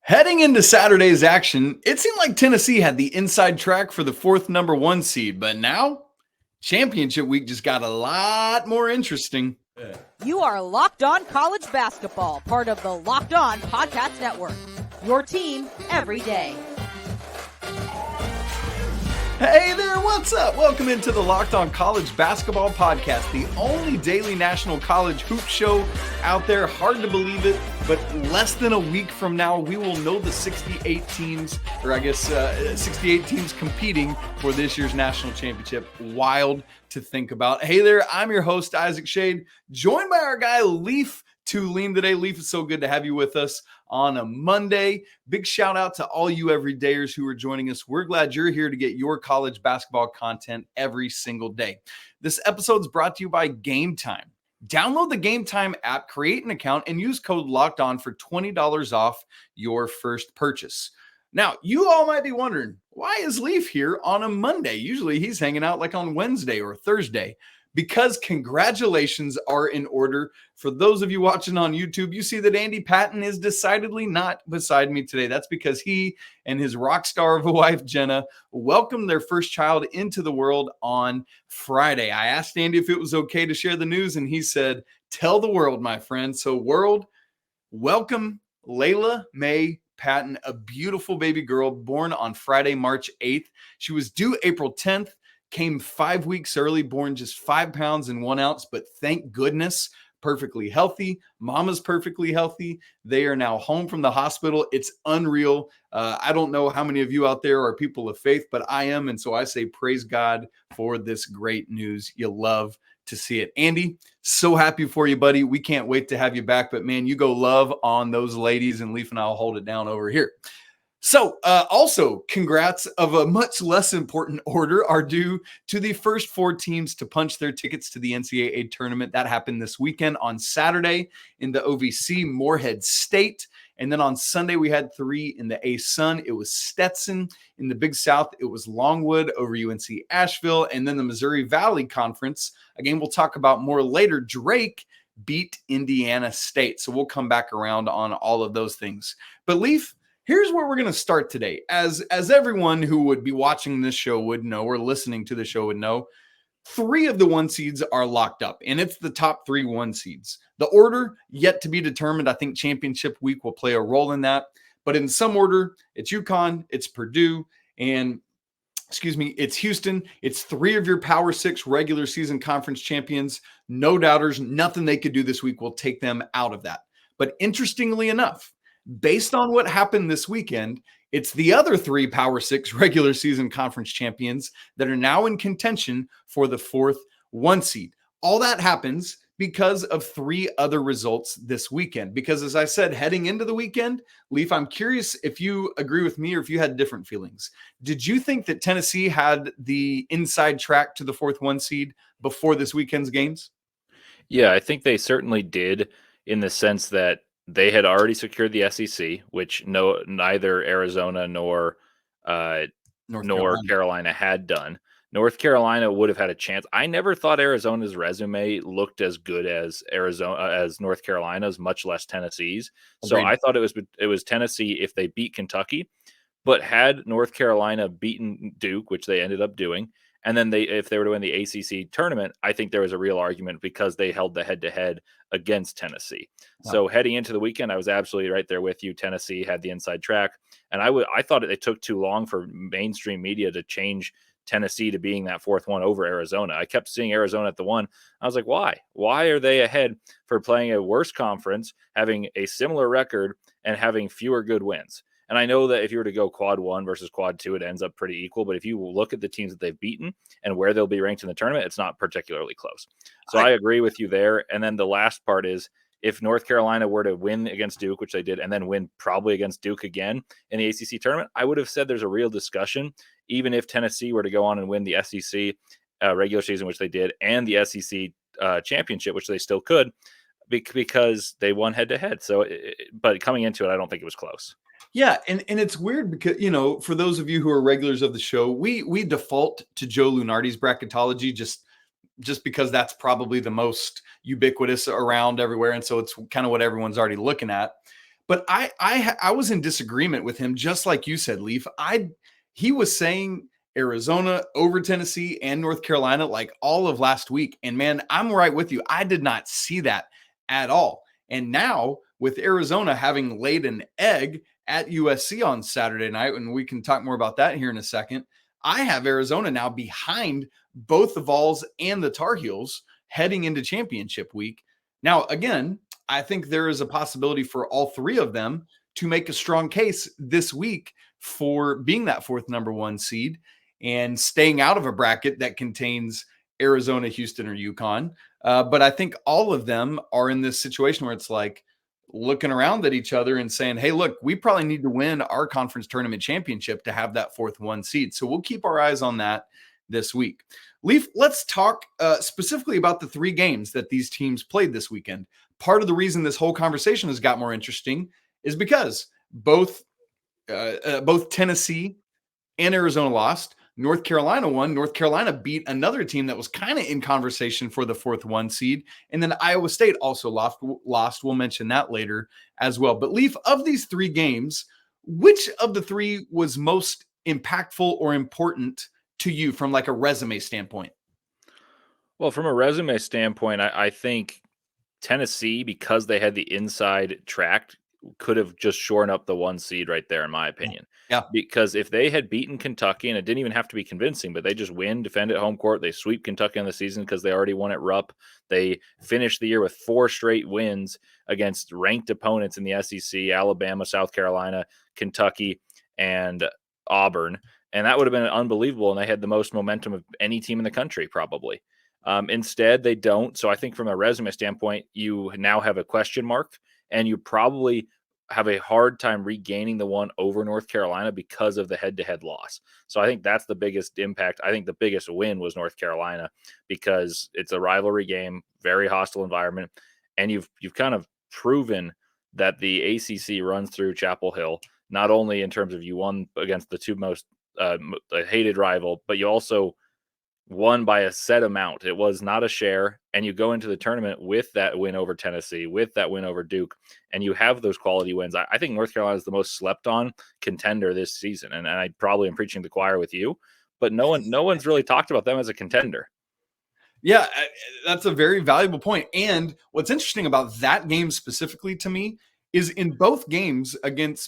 Heading into Saturday's action, it seemed like Tennessee had the inside track for the fourth number one seed, but now championship week just got a lot more interesting. You are Locked On College Basketball, part of the Locked On Podcast Network. Your team every day. Hey there, what's up? Welcome into the Locked On College Basketball Podcast, the only daily national college hoop show out there. Hard to believe it, but less than a week from now, we will know the 68 teams, or I guess 68 teams competing for this year's national championship. Wild to think about. Hey there, I'm your host, Isaac Shade, joined by our guy, Leaf Tulane today. Leaf, it's so good to have you with us on a Monday. Big shout out to all you everydayers who are joining us. We're glad you're here to get your college basketball content every single day. This episode is brought to you by Game Time. Download the Game Time app, create an account, and use code LOCKEDON for $20 off your first purchase. Now, you all might be wondering, why is Leaf here on a Monday? Usually he's hanging out like on Wednesday or Thursday. Because congratulations are in order. For those of you watching on YouTube, you see that Andy Patton is decidedly not beside me today. That's because he and his rock star of a wife, Jenna, welcomed their first child into the world on Friday. I asked Andy if it was okay to share the news, and he said, "Tell the world, my friend." So world, welcome Layla Mae Patton, a beautiful baby girl born on Friday, March 8th. She was due April 10th. Came 5 weeks early, born just 5 pounds and 1 ounce, but thank goodness, perfectly healthy. Mama's perfectly healthy. They are now home from the hospital. It's unreal. I don't know how many of you out there are people of faith, but I am. And so I say praise God for this great news. You love to see it. Andy, so happy for you, buddy. We can't wait to have you back. But man, you go love on those ladies, and Leaf and I'll hold it down over here. So also congrats of a much less important order are due to the first 4 teams to punch their tickets to the NCAA tournament. That happened this weekend on Saturday in the OVC, Morehead State. And then on Sunday, we had 3 in the A-Sun. It was Stetson. In the Big South, it was Longwood over UNC Asheville. And then the Missouri Valley Conference, again, we'll talk about more later, Drake beat Indiana State. So we'll come back around on all of those things. But Leaf, here's where we're going to start today. As everyone who would be watching this show would know, or listening to the show would know, 3 of the 1 seeds are locked up, and it's the top 3 1 seeds. The order yet to be determined. I think championship week will play a role in that. But in some order, it's UConn, it's Purdue, and it's Houston. It's 3 of your Power 6 regular season conference champions. No doubters, nothing they could do this week will take them out of that. But interestingly enough, based on what happened this weekend, it's the other 3 Power 6 regular season conference champions that are now in contention for the 4th 1 seed. All that happens because of 3 other results this weekend. Because as I said, heading into the weekend, Leaf, I'm curious if you agree with me or if you had different feelings. Did you think that Tennessee had the inside track to the 4th 1 seed before this weekend's games? Yeah, I think they certainly did, in the sense that they had already secured the SEC, which neither Arizona nor Carolina had done. North Carolina would have had a chance. I never thought Arizona's resume looked as good as North Carolina's, much less Tennessee's. So I thought it was Tennessee if they beat Kentucky, but had North Carolina beaten Duke, which they ended up doing, and then if they were to win the ACC tournament, I think there was a real argument because they held the head-to-head against Tennessee. Wow. So heading into the weekend, I was absolutely right there with you. Tennessee had the inside track, and I thought it took too long for mainstream media to change Tennessee to being that 4th 1 over Arizona. I kept seeing Arizona at the 1. I was like, why? Why are they ahead for playing a worse conference, having a similar record, and having fewer good wins? And I know that if you were to go quad 1 versus quad 2, it ends up pretty equal. But if you look at the teams that they've beaten and where they'll be ranked in the tournament, it's not particularly close. So I agree with you there. And then the last part is, if North Carolina were to win against Duke, which they did, and then win probably against Duke again in the ACC tournament, I would have said there's a real discussion, even if Tennessee were to go on and win the SEC regular season, which they did, and the SEC championship, which they still could, because they won head-to-head. So, but coming into it, I don't think it was close. Yeah, and it's weird because, for those of you who are regulars of the show, we default to Joe Lunardi's bracketology just because that's probably the most ubiquitous around everywhere. And so it's kind of what everyone's already looking at. But I was in disagreement with him, just like you said, Leaf. He was saying Arizona over Tennessee and North Carolina like all of last week. And man, I'm right with you. I did not see that at all. And now with Arizona having laid an egg at USC on Saturday night, and we can talk more about that here in a second, I have Arizona now behind both the Vols and the Tar Heels heading into championship week. Now, again, I think there is a possibility for all three of them to make a strong case this week for being that fourth number one seed and staying out of a bracket that contains Arizona, Houston, or UConn. But I think all of them are in this situation where it's like looking around at each other and saying, hey, look, we probably need to win our conference tournament championship to have that fourth one seed. So we'll keep our eyes on that this week. Leaf, let's talk specifically about the three games that these teams played this weekend. Part of the reason this whole conversation has got more interesting is because both Tennessee and Arizona lost. North Carolina won. North Carolina beat another team that was kind of in conversation for the fourth one seed. And then Iowa State also lost. We'll mention that later as well. But Leaf, of these three games, which of the three was most impactful or important to you from like a resume standpoint? Well, from a resume standpoint, I think Tennessee, because they had the inside track, could have just shorn up the one seed right there, in my opinion. Yeah. Because if they had beaten Kentucky, and it didn't even have to be convincing, but they just win, defend at home court, they sweep Kentucky in the season because they already won at Rupp. They finished the year with 4 straight wins against ranked opponents in the SEC, Alabama, South Carolina, Kentucky, and Auburn. And that would have been unbelievable. And they had the most momentum of any team in the country, probably. Instead, they don't. So I think from a resume standpoint, you now have a question mark, and you probably have a hard time regaining the one over North Carolina because of the head-to-head loss. So I think that's the biggest impact. I think the biggest win was North Carolina because it's a rivalry game, very hostile environment, and you've kind of proven that the ACC runs through Chapel Hill, not only in terms of you won against the two most hated rival, but you also won by a set amount. It was not a share, and you go into the tournament with that win over Tennessee, with that win over Duke, and you have those quality wins. I think North Carolina is the most slept on contender this season, and I probably am preaching the choir with you, but no one's really talked about them as a contender. Yeah, that's a very valuable point. And what's interesting about that game specifically to me is in both games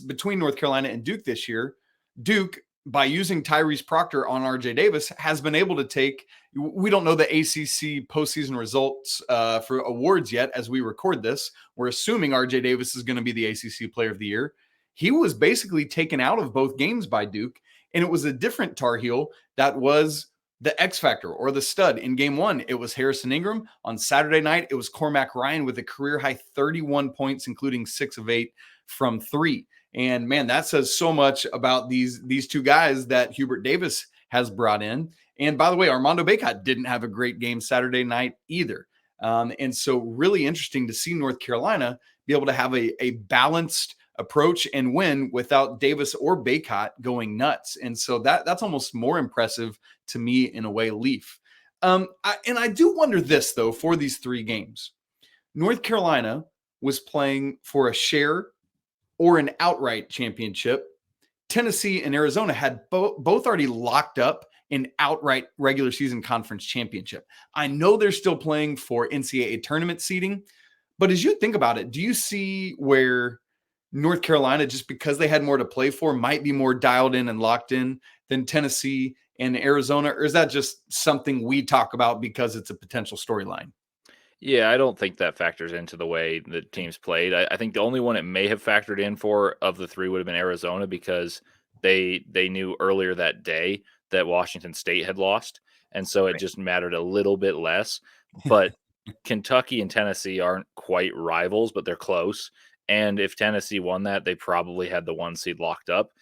between North Carolina and Duke this year, Duke, by using Tyrese Proctor on RJ Davis, has been able to take, we don't know the ACC postseason results for awards yet as we record this. We're assuming RJ Davis is going to be the ACC player of the year. He was basically taken out of both games by Duke, and it was a different Tar Heel that was the X factor or the stud. In game one, it was Harrison Ingram. On Saturday night, it was Cormac Ryan with a career high 31 points, including 6 of 8 from 3. And man, that says so much about these two guys that Hubert Davis has brought in. And by the way, Armando Bacot didn't have a great game Saturday night either. And so really interesting to see North Carolina be able to have a balanced approach and win without Davis or Bacot going nuts. And so that's almost more impressive to me in a way, Leaf. And I do wonder this, though, for these three games. North Carolina was playing for a share or an outright championship. Tennessee and Arizona had both already locked up an outright regular season conference championship. I know they're still playing for NCAA tournament seeding, but as you think about it, do you see where North Carolina, just because they had more to play for, might be more dialed in and locked in than Tennessee and Arizona? Or is that just something we talk about because it's a potential storyline? Yeah, I don't think that factors into the way the teams played. I think the only one it may have factored in for of the three would have been Arizona because they knew earlier that day that Washington State had lost. And so it just mattered a little bit less. But Kentucky and Tennessee aren't quite rivals, but they're close. And if Tennessee won that, they probably had the one seed locked up.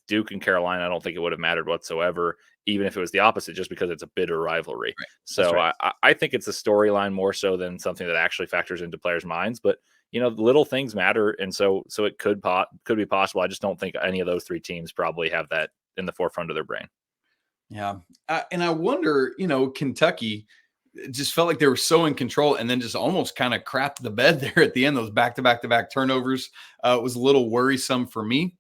Duke and Carolina, I don't think it would have mattered whatsoever, even if it was the opposite, just because it's a bitter rivalry. Right. So right. I think it's a storyline more so than something that actually factors into players' minds. But, little things matter. And so it could be possible. I just don't think any of those three teams probably have that in the forefront of their brain. Yeah. And I wonder, Kentucky, it just felt like they were so in control, and then just almost kind of crapped the bed there at the end. Those back-to-back turnovers was a little worrisome for me.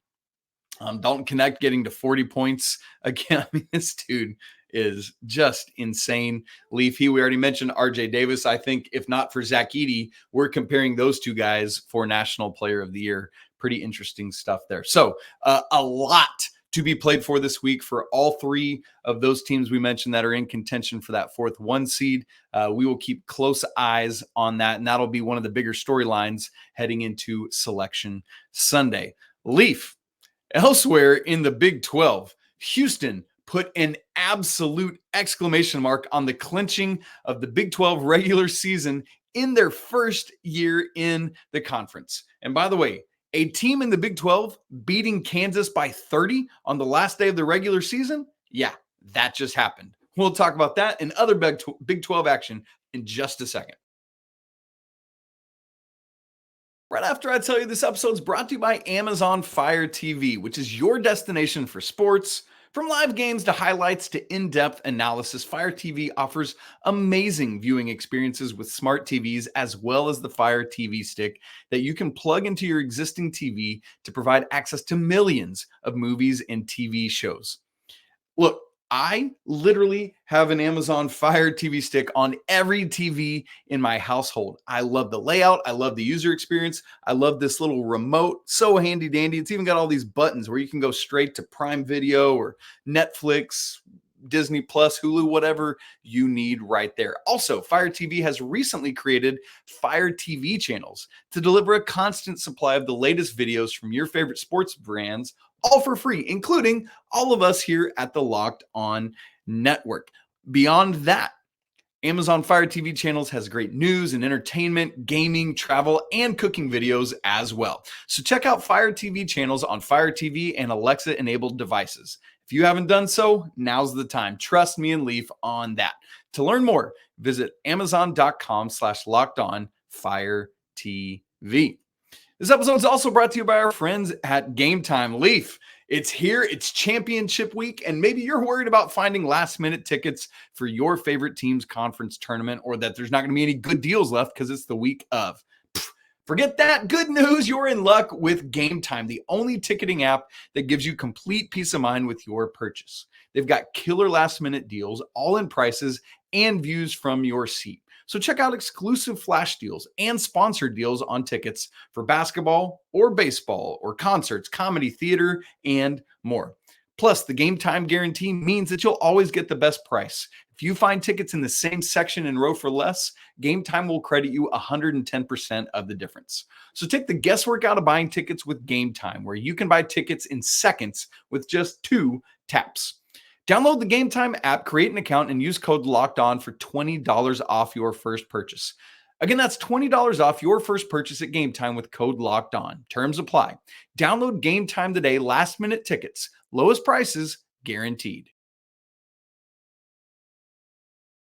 Dalton Knecht getting to 40 points again. I mean, this dude is just insane. Leaf, we already mentioned RJ Davis. I think if not for Zach Edey, we're comparing those two guys for National Player of the Year. Pretty interesting stuff there. So a lot to be played for this week for all three of those teams we mentioned that are in contention for that 4th 1 seed. We will keep close eyes on that, and that'll be one of the bigger storylines heading into Selection Sunday. Leaf, elsewhere in the Big 12, Houston put an absolute exclamation mark on the clinching of the Big 12 regular season in their first year in the conference. And by the way, a team in the Big 12 beating Kansas by 30 on the last day of the regular season? Yeah, that just happened. We'll talk about that and other Big 12 action in just a second. Right after I tell you this episode is brought to you by Amazon Fire TV, which is your destination for sports. From live games to highlights to in-depth analysis, Fire TV offers amazing viewing experiences with smart TVs as well as the Fire TV stick that you can plug into your existing TV to provide access to millions of movies and TV shows. Look, I literally have an Amazon Fire TV stick on every TV in my household. I love the layout. I love the user experience. I love this little remote. So handy dandy. It's even got all these buttons where you can go straight to Prime Video or Netflix, Disney Plus, Hulu, whatever you need right there. Also, Fire TV has recently created Fire TV channels to deliver a constant supply of the latest videos from your favorite sports brands, all for free, including all of us here at the Locked On Network. Beyond that, Amazon Fire TV channels has great news and entertainment, gaming, travel, and cooking videos as well. So check out Fire TV channels on Fire TV and Alexa-enabled devices. If you haven't done so, now's the time. Trust me and Leaf on that. To learn more, visit amazon.com/lockedonfiretv. This episode is also brought to you by our friends at Game Time. Leaf, it's here. It's championship week, and maybe you're worried about finding last-minute tickets for your favorite team's conference tournament, or that there's not going to be any good deals left because it's the week of. Forget that. Good news. You're in luck with Game Time, the only ticketing app that gives you complete peace of mind with your purchase. They've got killer last-minute deals, all-in prices, and views from your seat. So check out exclusive flash deals and sponsored deals on tickets for basketball or baseball or concerts, comedy, theater, and more. Plus, the Game Time guarantee means that you'll always get the best price. If you find tickets in the same section and row for less, Game Time will credit you 110% of the difference. So take the guesswork out of buying tickets with Game Time, where you can buy tickets in seconds with just 2 taps. Download the Game Time app, create an account, and use code LOCKEDON for $20 off your first purchase. Again, that's $20 off your first purchase at Game Time with code LOCKEDON. Terms apply. Download Game Time today. Last-minute tickets. Lowest prices guaranteed.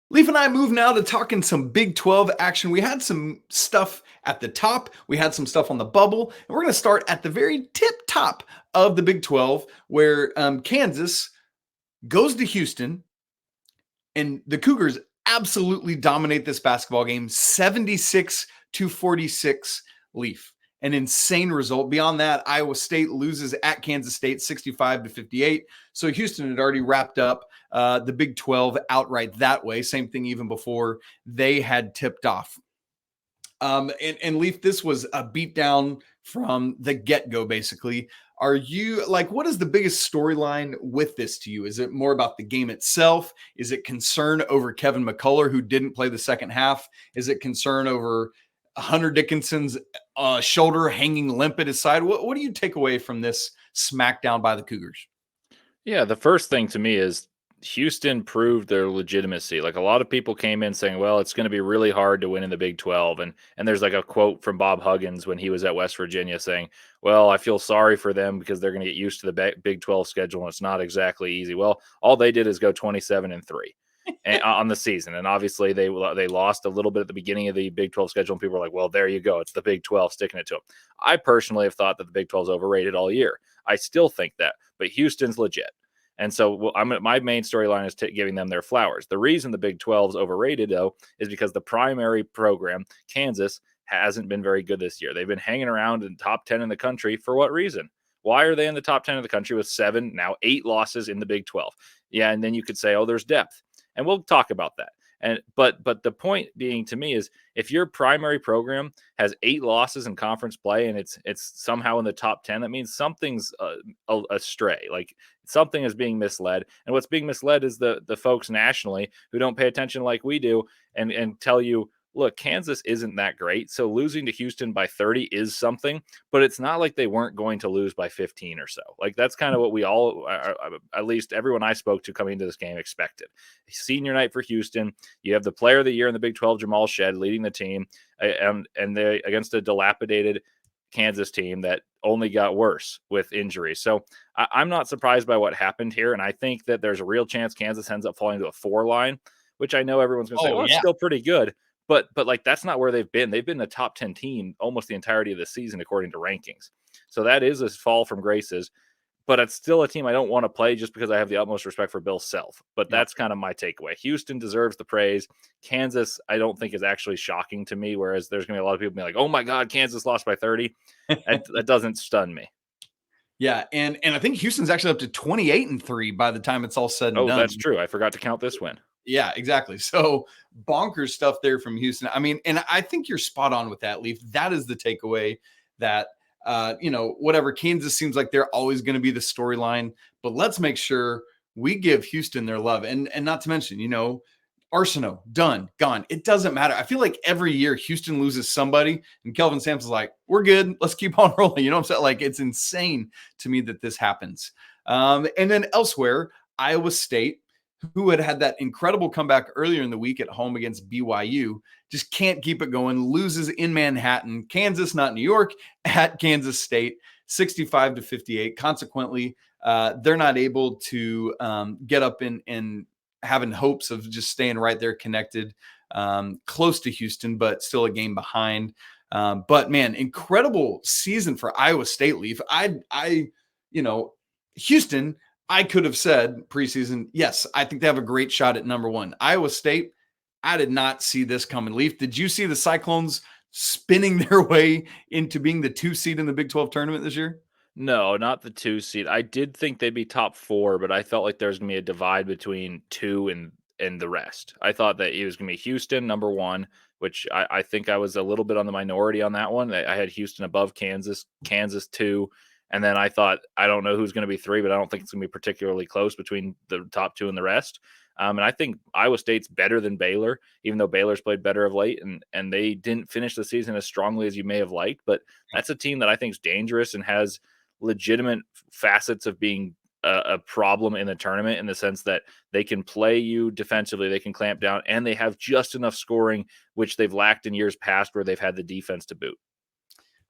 Leaf and I move now to talking some Big 12 action. We had some stuff at the top. We had some stuff on the bubble. And we're going to start at the very tip top of the Big 12, where Kansas goes to Houston, and the Cougars absolutely dominate this basketball game, 76-46. Leaf. An insane result. Beyond that, Iowa State loses at Kansas State 65-58. So Houston had already wrapped up the Big 12 outright that way. Same thing even before they had tipped off. And Leaf, this was a beatdown from the get-go, basically. Are you like, what is the biggest storyline with this to you? Is it more about the game itself? Is it concern over Kevin McCullar, who didn't play the second half? Is it concern over Hunter Dickinson's shoulder hanging limp at his side? What do you take away from this smackdown by the Cougars? Yeah, the first thing to me is Houston proved their legitimacy. Like, a lot of people came in saying, well, it's going to be really hard to win in the Big 12. And there's like a quote from Bob Huggins when he was at West Virginia saying, well, I feel sorry for them because they're going to get used to the Big 12 schedule, and it's not exactly easy. Well, all they did is go 27-3 on the season. And obviously they lost a little bit at the beginning of the Big 12 schedule, and people were like, well, there you go. It's the Big 12 sticking it to them. I personally have thought that the Big 12 is overrated all year. I still think that, but Houston's legit. And so my main storyline is giving them their flowers. The reason the Big 12 is overrated, though, is because the primary program, Kansas, hasn't been very good this year. They've been hanging around in top 10 in the country. For what reason? Why are they in the top 10 of the country with 7, now 8 losses in the Big 12? Yeah, and then you could say, oh, there's depth. And we'll talk about that. But the point being to me is, if your primary program has 8 losses in conference play and it's somehow in the top 10, that means something's astray. Like, something is being misled. And what's being misled is the folks nationally who don't pay attention like we do and tell you, look, Kansas isn't that great. So losing to Houston by 30 is something, but it's not like they weren't going to lose by 15 or so. Like, that's kind of what we all, at least everyone I spoke to coming into this game, expected. Senior night for Houston. You have the player of the year in the Big 12, Jamal Shedd, leading the team, and they against a dilapidated Kansas team that only got worse with injuries. So I'm not surprised by what happened here. And I think that there's a real chance Kansas ends up falling to a 4 line, which I know everyone's going to say, well, it's still pretty good. But like, that's not where they've been. They've been the top 10 team almost the entirety of the season, according to rankings. So that is a fall from graces, but it's still a team I don't want to play just because I have the utmost respect for Bill Self. But that's kind of my takeaway. Houston deserves the praise. Kansas, I don't think is actually shocking to me, whereas there's going to be a lot of people being like, oh my God, Kansas lost by 30. That doesn't stun me. Yeah, and I think Houston's actually up to 28-3 by the time it's all said and done. Oh, that's true. I forgot to count this win. Yeah, exactly. So bonkers stuff there from Houston. I mean, and I think you're spot on with that, Leaf. That is the takeaway, that, whatever, Kansas seems like they're always going to be the storyline, but let's make sure we give Houston their love. And not to mention, Arsenault, done, gone. It doesn't matter. I feel like every year Houston loses somebody and Kelvin Sampson's like, we're good. Let's keep on rolling. You know what I'm saying? Like, it's insane to me that this happens. And then elsewhere, Iowa State, who had that incredible comeback earlier in the week at home against BYU, just can't keep it going, loses in Manhattan, Kansas, not New York, at Kansas State, 65-58. Consequently, they're not able to get up and having hopes of just staying right there connected, close to Houston, but still a game behind. But man, incredible season for Iowa State, Leaf. Houston, I could have said preseason, yes, I think they have a great shot at number 1. Iowa State, I did not see this coming. Leaf, did you see the Cyclones spinning their way into being the 2 seed in the Big 12 tournament this year? No, not the 2 seed. I did think they'd be top 4, but I felt like there's going to be a divide between 2 and the rest. I thought that it was going to be Houston, number 1, which I think I was a little bit on the minority on that one. I had Houston above Kansas, Kansas 2. And then I thought, I don't know who's going to be 3, but I don't think it's going to be particularly close between the top 2 and the rest. And I think Iowa State's better than Baylor, even though Baylor's played better of late, and they didn't finish the season as strongly as you may have liked. But that's a team that I think is dangerous and has legitimate facets of being a problem in the tournament, in the sense that they can play you defensively, they can clamp down, and they have just enough scoring, which they've lacked in years past where they've had the defense to boot.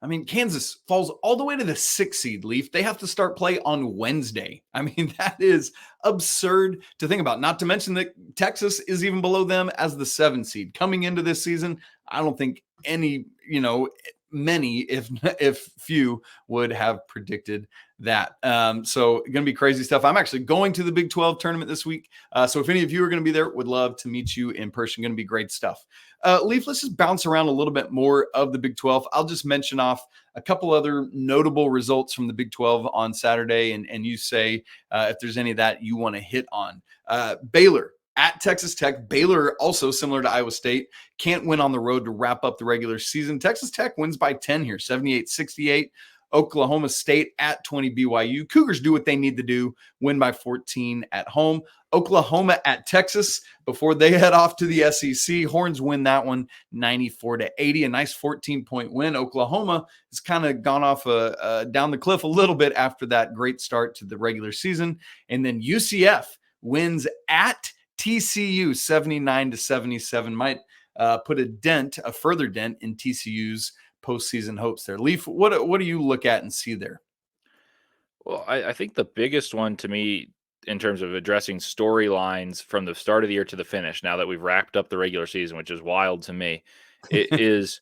I mean, Kansas falls all the way to the 6 seed, Leaf. They have to start play on Wednesday. I mean, that is absurd to think about. Not to mention that Texas is even below them as the 7 seed. Coming into this season, I don't think many, if few, would have predicted that. So going to be crazy stuff. I'm actually going to the Big 12 tournament this week. So if any of you are going to be there, would love to meet you in person. Going to be great stuff. Leaf, let's just bounce around a little bit more of the Big 12. I'll just mention off a couple other notable results from the Big 12 on Saturday, and you say if there's any that you want to hit on. Baylor at Texas Tech. Baylor, also similar to Iowa State, can't win on the road to wrap up the regular season. Texas Tech wins by 10 here, 78-68. Oklahoma State at 20 BYU. Cougars do what they need to do, win by 14 at home. Oklahoma at Texas before they head off to the SEC. Horns win that one 94-80, a nice 14-point win. Oklahoma has kind of gone off down the cliff a little bit after that great start to the regular season. And then UCF wins at TCU 79-77. Might put a further dent in TCU's postseason hopes there. Leaf, what do you look at and see there? Well, I think the biggest one to me in terms of addressing storylines from the start of the year to the finish, now that we've wrapped up the regular season, which is wild to me, it is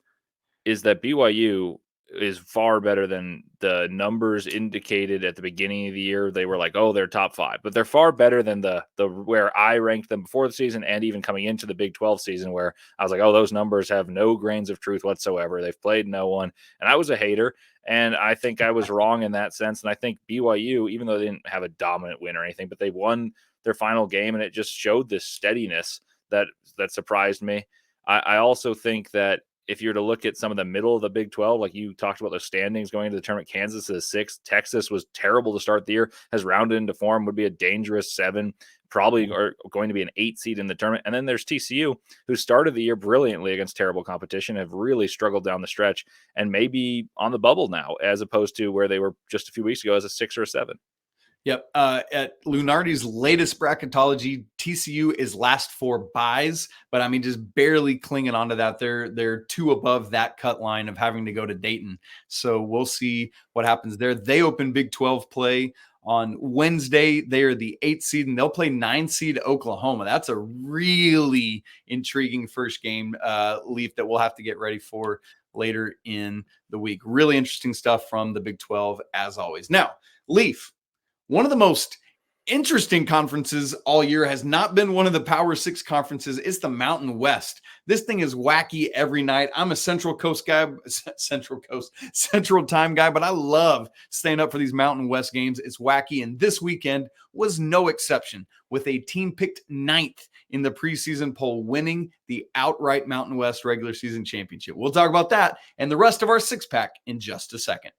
that BYU is far better than the numbers indicated at the beginning of the year. They were like, oh, they're top 5, but they're far better than the where I ranked them before the season and even coming into the Big 12 season, where I was like, oh, those numbers have no grains of truth whatsoever. They've played no one. And I was a hater. And I think I was wrong in that sense. And I think BYU, even though they didn't have a dominant win or anything, but they won their final game, and it just showed this steadiness that surprised me. I also think that if you're to look at some of the middle of the Big 12, like you talked about the standings going into the tournament, Kansas is 6th. Texas was terrible to start the year, has rounded into form, would be a dangerous 7, probably are going to be an 8 seed in the tournament. And then there's TCU, who started the year brilliantly against terrible competition, have really struggled down the stretch, and maybe on the bubble now, as opposed to where they were just a few weeks ago as a 6 or a 7. Yep. At Lunardi's latest bracketology, TCU is last 4 buys, but I mean, just barely clinging onto that. They're 2 above that cut line of having to go to Dayton. So we'll see what happens there. They open Big 12 play on Wednesday. They are the 8th seed, and they'll play 9 seed Oklahoma. That's a really intriguing first game, Leaf, that we'll have to get ready for later in the week. Really interesting stuff from the Big 12, as always. Now, Leaf, one of the most interesting conferences all year has not been one of the Power 6 conferences. It's the Mountain West. This thing is wacky every night. I'm a Central Time guy, but I love staying up for these Mountain West games. It's wacky, and this weekend was no exception, with a team picked 9th in the preseason poll winning the outright Mountain West regular season championship. We'll talk about that and the rest of our 6-pack in just a second.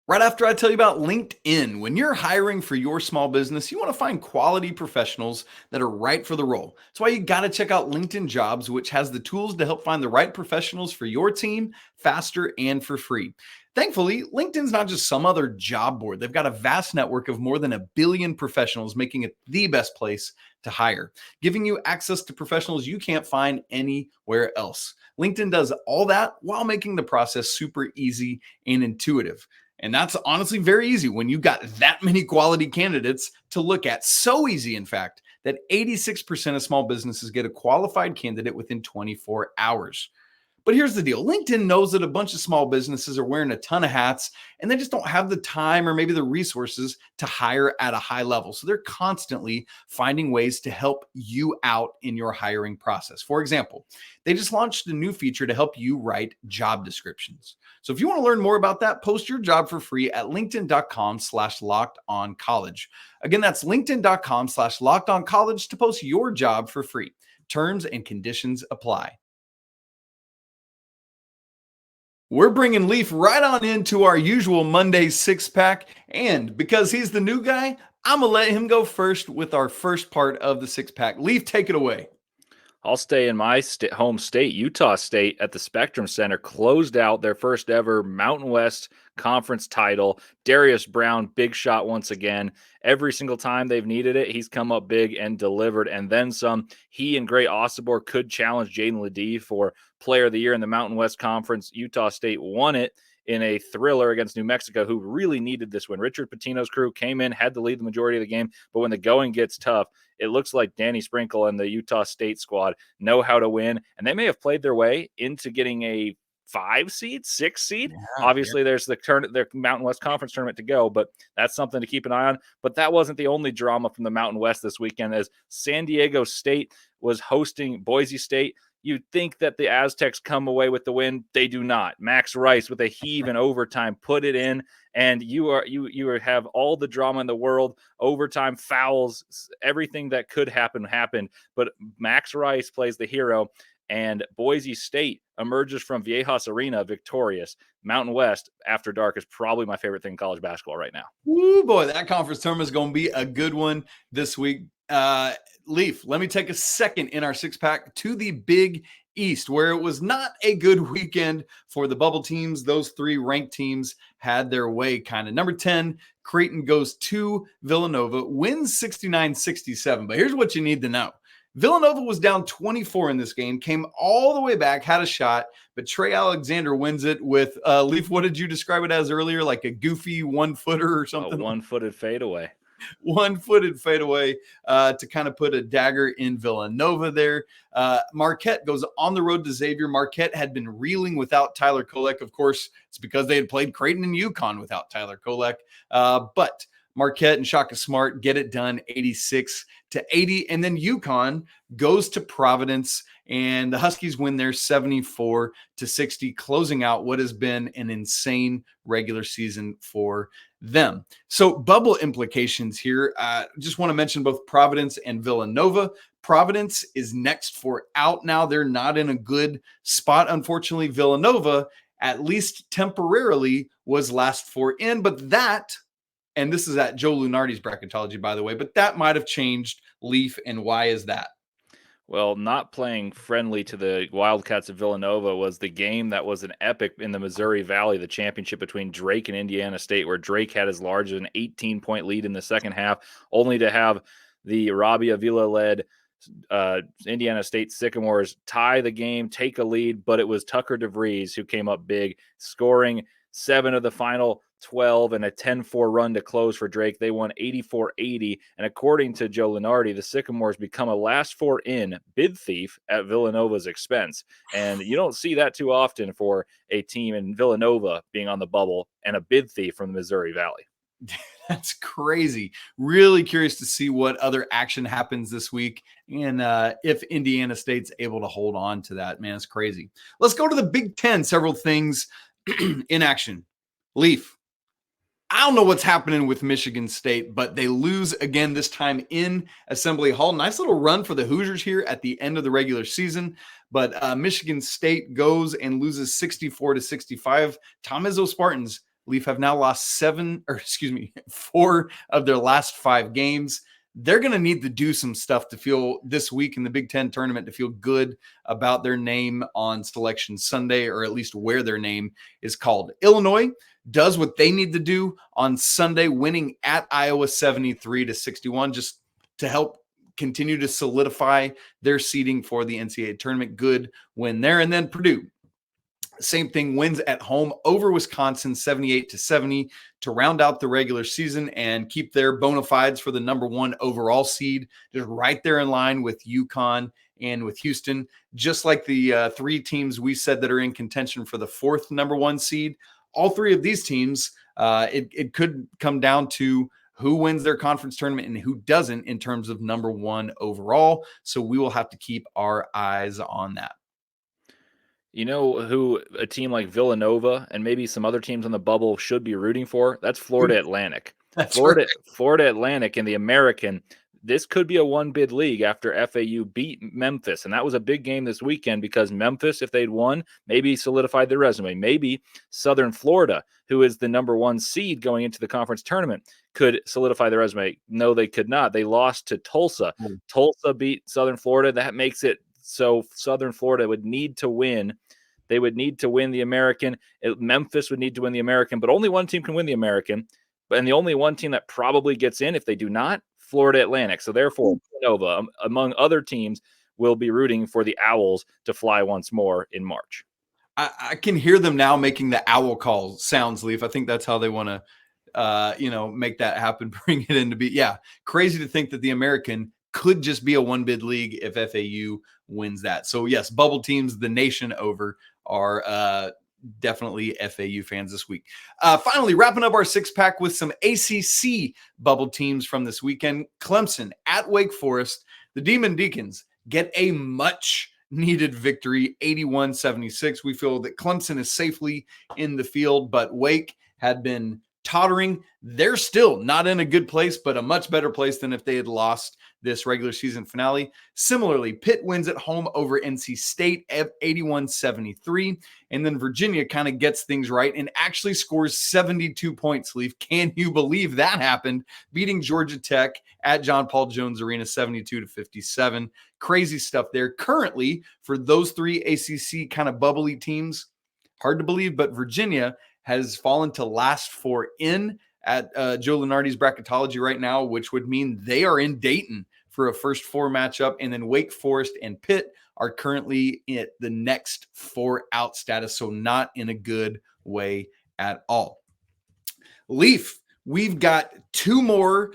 Right after I tell you about LinkedIn. When you're hiring for your small business, you want to find quality professionals that are right for the role. That's why you got to check out LinkedIn Jobs, which has the tools to help find the right professionals for your team faster and for free. Thankfully, LinkedIn's not just some other job board. They've got a vast network of more than 1 billion professionals, making it the best place to hire, giving you access to professionals you can't find anywhere else. LinkedIn does all that while making the process super easy and intuitive. And that's honestly very easy when you've got that many quality candidates to look at. So easy, in fact, that 86% of small businesses get a qualified candidate within 24 hours. But here's the deal. LinkedIn knows that a bunch of small businesses are wearing a ton of hats, and they just don't have the time or maybe the resources to hire at a high level. So they're constantly finding ways to help you out in your hiring process. For example, they just launched a new feature to help you write job descriptions. So if you want to learn more about that, post your job for free at linkedin.com/lockedoncollege. Again, that's linkedin.com/lockedoncollege to post your job for free. Terms and conditions apply. We're bringing Leaf right on into our usual Monday 6-pack. And because he's the new guy, I'm going to let him go first with our first part of the 6-pack. Leaf, take it away. I'll stay in my home state. Utah State at the Spectrum Center closed out their first ever Mountain West Conference title. Darius Brown, big shot once again. Every single time they've needed it, he's come up big and delivered, and then some. He and Gray Osobor could challenge Jaden Ledee for Player of the Year in the Mountain West Conference. Utah State won it in a thriller against New Mexico, who really needed this win. Richard Pitino's crew came in, had to lead the majority of the game, but when the going gets tough, it looks like Danny Sprinkle and the Utah State squad know how to win, and they may have played their way into getting a 5 seed, 6 seed. Yeah, obviously, there's their Mountain West Conference tournament to go, but that's something to keep an eye on. But that wasn't the only drama from the Mountain West this weekend, as San Diego State was hosting Boise State. You'd think that the Aztecs come away with the win. They do not. Max Rice with a heave in overtime put it in, and you have all the drama in the world, overtime fouls, everything that could happen happened. But Max Rice plays the hero, and Boise State emerges from Viejas Arena victorious. Mountain West after dark is probably my favorite thing in college basketball right now. Ooh, boy, that conference tournament is going to be a good one this week. Leaf, let me take a second in our 6-pack to the Big East, where it was not a good weekend for the bubble teams. Those 3 ranked teams had their way kind of. Number 10, Creighton goes to Villanova, wins 69-67. But here's what you need to know. Villanova was down 24 in this game, came all the way back, had a shot, but Trey Alexander wins it with, Leaf, what did you describe it as earlier? Like a goofy 1-footer or something? A 1-footed fadeaway. One-footed fadeaway to kind of put a dagger in Villanova there. Marquette goes on the road to Xavier. Marquette had been reeling without Tyler Kolek. Of course, it's because they had played Creighton and UConn without Tyler Kolek. But Marquette and Shaka Smart get it done 86-80. And then UConn goes to Providence, and the Huskies win there 74-60, closing out what has been an insane regular season for them. So bubble implications here. Just want to mention both Providence and Villanova. Providence is next for out now. They're not in a good spot. Unfortunately, Villanova, at least temporarily, was last four in, but that, and this is at Joe Lunardi's bracketology, by the way, but that might have changed, Leaf, and why is that? Well, not playing friendly to the Wildcats of Villanova was the game that was an epic in the Missouri Valley, the championship between Drake and Indiana State, where Drake had as large as an 18-point lead in the second half, only to have the Robbie Avila-led Indiana State Sycamores tie the game, take a lead, but it was Tucker DeVries who came up big, scoring 7 of the final 12 and a 10-4 run to close for Drake. They won 84-80, and according to Joe Lunardi, the Sycamores become a last four in bid thief at Villanova's expense. And you don't see that too often for a team in Villanova being on the bubble and a bid thief from the Missouri Valley. That's crazy. Really curious to see what other action happens this week and if Indiana State's able to hold on to that. Man, it's crazy. Let's go to the Big Ten. Several things in action. Leaf, I don't know what's happening with Michigan State, but they lose again, this time in Assembly Hall. Nice little run for the Hoosiers here at the end of the regular season, but Michigan State goes and loses 64-65. Tom Izzo Spartans, Leaf, have now lost 4 of their last 5 games. They're going to need to do some stuff to feel this week in the Big Ten tournament to feel good about their name on Selection Sunday, or at least where their name is called. Illinois does what they need to do on Sunday, winning at Iowa 73-61, just to help continue to solidify their seeding for the NCAA tournament. Good win there. And then Purdue, same thing, wins at home over Wisconsin 78-70 to round out the regular season and keep their bona fides for the number 1 overall seed, just right there in line with UConn and with Houston. Just like the 3 teams we said that are in contention for the 4th number 1 seed, all 3 of these teams, it could come down to who wins their conference tournament and who doesn't in terms of number 1 overall. So we will have to keep our eyes on that. You know who a team like Villanova and maybe some other teams on the bubble should be rooting for? That's Florida Atlantic. Florida Atlantic in the American. This could be a one-bid league after FAU beat Memphis, and that was a big game this weekend because Memphis, if they'd won, maybe solidified their resume. Maybe Southern Florida, who is the number 1 seed going into the conference tournament, could solidify their resume. No, they could not. They lost to Tulsa. Tulsa beat Southern Florida. That makes it so Southern Florida would need to win. They would need to win the American. Memphis would need to win the American, but only one team can win the American. And the only one team that probably gets in, if they do not, Florida Atlantic. So therefore, Nova, among other teams, will be rooting for the Owls to fly once more in March. I can hear them now making the owl call sounds, Leaf. I think that's how they want to, make that happen, bring it in to be. Yeah, crazy to think that the American could just be a one-bid league if FAU wins that. So, yes, bubble teams the nation over are definitely FAU fans this week. Finally, wrapping up our 6-pack with some ACC bubble teams from this weekend. Clemson at Wake Forest. The Demon Deacons get a much-needed victory, 81-76. We feel that Clemson is safely in the field, but Wake had been tottering. They're still not in a good place, but a much better place than if they had lost this regular season finale. Similarly, Pitt wins at home over NC State at 81-73. And then Virginia kind of gets things right and actually scores 72 points, Leaf. Can you believe that happened? Beating Georgia Tech at John Paul Jones Arena 72-57. Crazy stuff there. Currently, for those 3 ACC kind of bubbly teams, hard to believe, but Virginia has fallen to last 4 in at Joe Lunardi's bracketology right now, which would mean they are in Dayton for a first 4 matchup. And then Wake Forest and Pitt are currently at the next 4 out status. So not in a good way at all. Leaf, We've got 2 more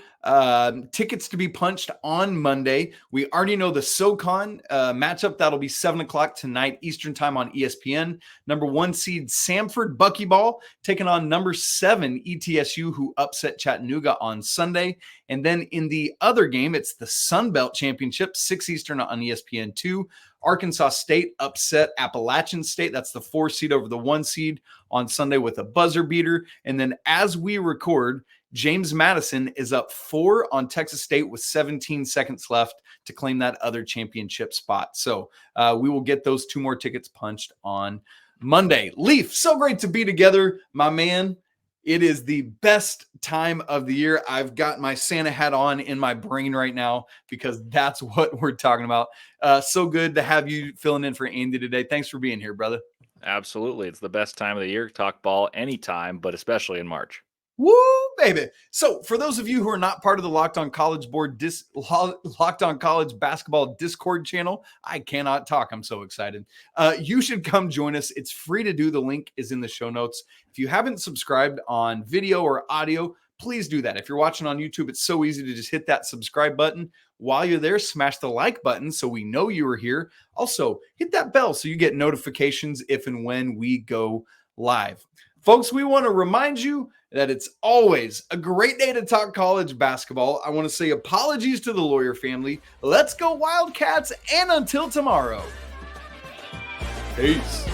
tickets to be punched on Monday. We already know the SoCon matchup. That'll be 7 o'clock tonight Eastern time on ESPN. Number 1 seed Samford Buckyball taking on number 7 ETSU, who upset Chattanooga on Sunday. And then in the other game, it's the Sun Belt Championship, 6 Eastern on ESPN2. Arkansas State upset Appalachian State. That's the 4 seed over the 1 seed on Sunday with a buzzer beater. And then as we record, James Madison is up 4 on Texas State with 17 seconds left to claim that other championship spot. So we will get those 2 more tickets punched on Monday. Leaf, so great to be together, my man. It is the best time of the year. I've got my Santa hat on in my brain right now because that's what we're talking about. So good to have you filling in for Andy today. Thanks for being here, brother. Absolutely. It's the best time of the year to talk ball anytime, but especially in March. Woo, baby. So for those of you who are not part of the Locked On College Locked On College Basketball Discord channel, I cannot talk. I'm so excited. You should come join us. It's free to do. The link is in the show notes. If you haven't subscribed on video or audio, please do that. If you're watching on YouTube, it's so easy to just hit that subscribe button. While you're there, smash the like button so we know you are here. Also, hit that bell so you get notifications if and when we go live. Folks, we want to remind you that it's always a great day to talk college basketball. I want to say apologies to the Lawyer family. Let's go Wildcats, and until tomorrow, peace.